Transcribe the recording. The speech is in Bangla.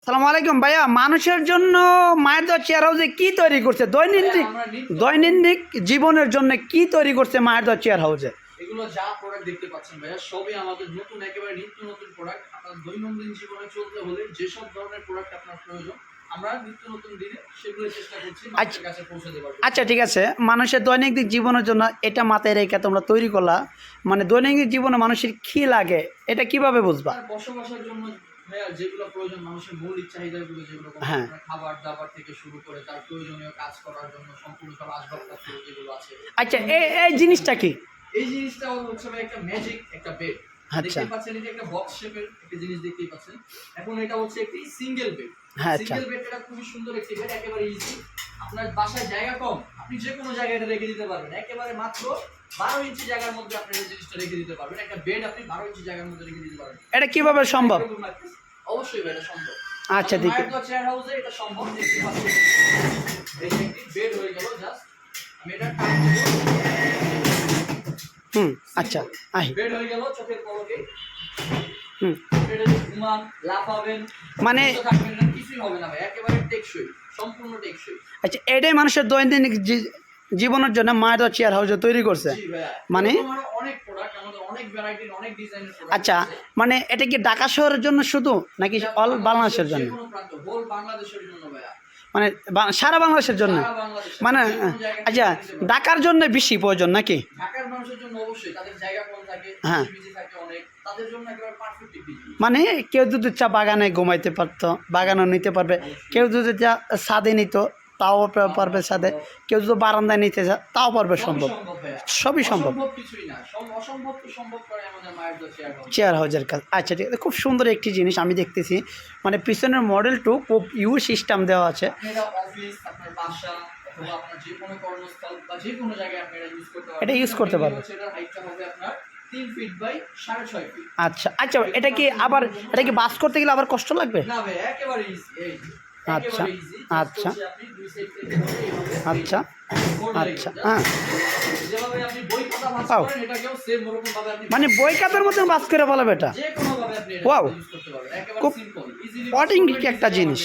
সালাম আলাইকুম ভাইয়া, মানুষের জন্য মায়ের দোয়া চেয়ার হাউসে কি তৈরি করছে? দৈনন্দিন জীবনের জন্য কি তৈরি করছে মায়ের দোয়া চেয়ার হাউসে? এগুলো যা প্রোডাক্ট দেখতে পাচ্ছেন ভাইয়া, সবই আমাদের নতুন, একেবারে নিত্য নতুন প্রোডাক্ট। আপনার দৈনন্দিন জীবনে চলতে হলে যেসব ধরনের প্রোডাক্ট আপনার প্রয়োজন, আমরা নিত্য নতুন দিনে সেগুলো চেষ্টা করছি মানুষের কাছে পৌঁছে দেওয়ার। আচ্ছা, ঠিক আছে। মানুষের দৈনন্দিন জীবনের জন্য এটা মাথায় রেখে তোমরা তৈরি করলা, মানে দৈনন্দিন জীবনে মানুষের কি লাগে এটা কিভাবে বুঝবা? বসবাসের জন্য ভাইয়া যেগুলো প্রয়োজন, মানুষের মৌলিক চাহিদাগুলো যেগুলো, হ্যাঁ, খাবার দাবার থেকে শুরু করে তার প্রয়োজনীয় কাজ করার জন্য সম্পূর্ণ সব আসবাবপত্র যেগুলো আছে। আচ্ছা, এই জিনিসটা কি? এই জিনিসটা হচ্ছে ভাই একটা ম্যাজিক একটা বেড। আচ্ছা, দেখতে পাচ্ছেন, এটা একটা বক্স শেপের একটা জিনিস দেখতেই পাচ্ছেন। এখন এটা হচ্ছে একটি সিঙ্গেল বেড। হ্যাঁ, আচ্ছা, সিঙ্গেল বেড এটা খুবই সুন্দর একটি বেড, একেবারে ইজি। আপনার বাসায় জায়গা কম, আপনি যে কোনো জায়গায় এটা রেখে দিতে পারবেন। একেবারে মাত্র 12 ইঞ্চি জায়গার মধ্যে আপনি এই জিনিসটা রেখে দিতে পারবেন। একটা বেড আপনি 12 ইঞ্চি জায়গার মধ্যে রেখে দিতে পারবেন। এটা কিভাবে সম্ভব? অবশ্যই ভাই, এটা সম্ভব। আচ্ছা, দেখি। মায়ের দোয়া চেয়ার হাউসে এটা সম্ভব। দেখতে পাচ্ছেন, এই যে একটি বেড হয়ে গেল। জাস্ট আমি এটা টান দেব। আচ্ছা, আহি বেড হয়ে গেল চোখের পলকে। হুম, বেডে ঘুমান, লাফাবেন, মানে থাকবেন না, কিছুই হবে না ভাই, একেবারে টেকসই, সম্পূর্ণ টেকসই। আচ্ছা, এটাই মানুষের দৈনন্দিন জীবনের জন্য মায়ের দোয়া চেয়ার হাউসে তৈরি করছে। জি ভাইয়া, মানে অনেক প্রোডাক্ট আমাদের, অনেক ভ্যারাইটির, অনেক ডিজাইনের প্রোডাক্ট। আচ্ছা, মানে এটা কি ঢাকা শহরের জন্য শুধু নাকি অল বাংলাদেশের জন্য? যে কোনো প্রান্ত, হোল বাংলাদেশের জন্য ভাইয়া, মানে সারা বাংলাদেশের জন্য? সারা বাংলাদেশে, মানে যে কোনো জায়গা থেকে আচ্ছা, নিতে পারবেন। ঢাকার জন্য বেশি প্রয়োজন নাকি? ঢাকার মানুষের জন্য অবশ্যই, তাদের জায়গা কম থাকে, হ্যাঁ, বিজি থাকে অনেক, তাদের জন্য একেবারে পারফেক্ট বিজি। মানে কেউ যদি চা বাগানে ঘুমাইতে পারতো, বাগানও নিতে পারবে। কেউ যদি চা ছাদে নিত তাও পারবে ছাদে। কেউ যদি বারান্দায় নিতে চায় তাও পারবে, সম্ভব, সবই সম্ভব। কিছুই না, অসম্ভবকে সম্ভব করে আমাদের মায়ের দোয়া চেয়ার হাউস। চেয়ার হাউসের কাজ। আচ্ছা, ঠিক আছে, খুব সুন্দর একটি জিনিস আমি দেখতেছি। মানে পিছনের মডেলটু খুব সিস্টেম দেওয়া আছে। আপনারা অফিস, আপনার বাসা অথবা আপনার যে কোনো কর্মস্থল বা যে কোনো জায়গায় আপনারা ইউজ করতে পারবেন। এটা ইউজ করতে পারবেন। এটার হাইটটা হবে আপনার 3 ফিট বাই 6.5 ফিট। আচ্ছা, আচ্ছা, এটা কি বাস করতে গেলে আবার কষ্ট লাগবে? না ভাই, একেবারে ইজি। এই আচ্ছা, একেবারে ইজি। আচ্ছা, আপনি দুই সাইড থেকে ধরে এইভাবে, আচ্ছা, আচ্ছা, হ্যাঁ, যেভাবে আপনি বই খাতা ভাঁজ করেন, এটাকেও সেম ওরকম ভাবে আপনি, মানে বই খাতার মধ্যে বাস করে ফেলাবে এটা। যে কোনো ভাবে আপনি এটা ওয়াও, ইউজ করতে পারবেন। একেবারে খুব সিম্পল, ইজিলি পটিং একটা জিনিস।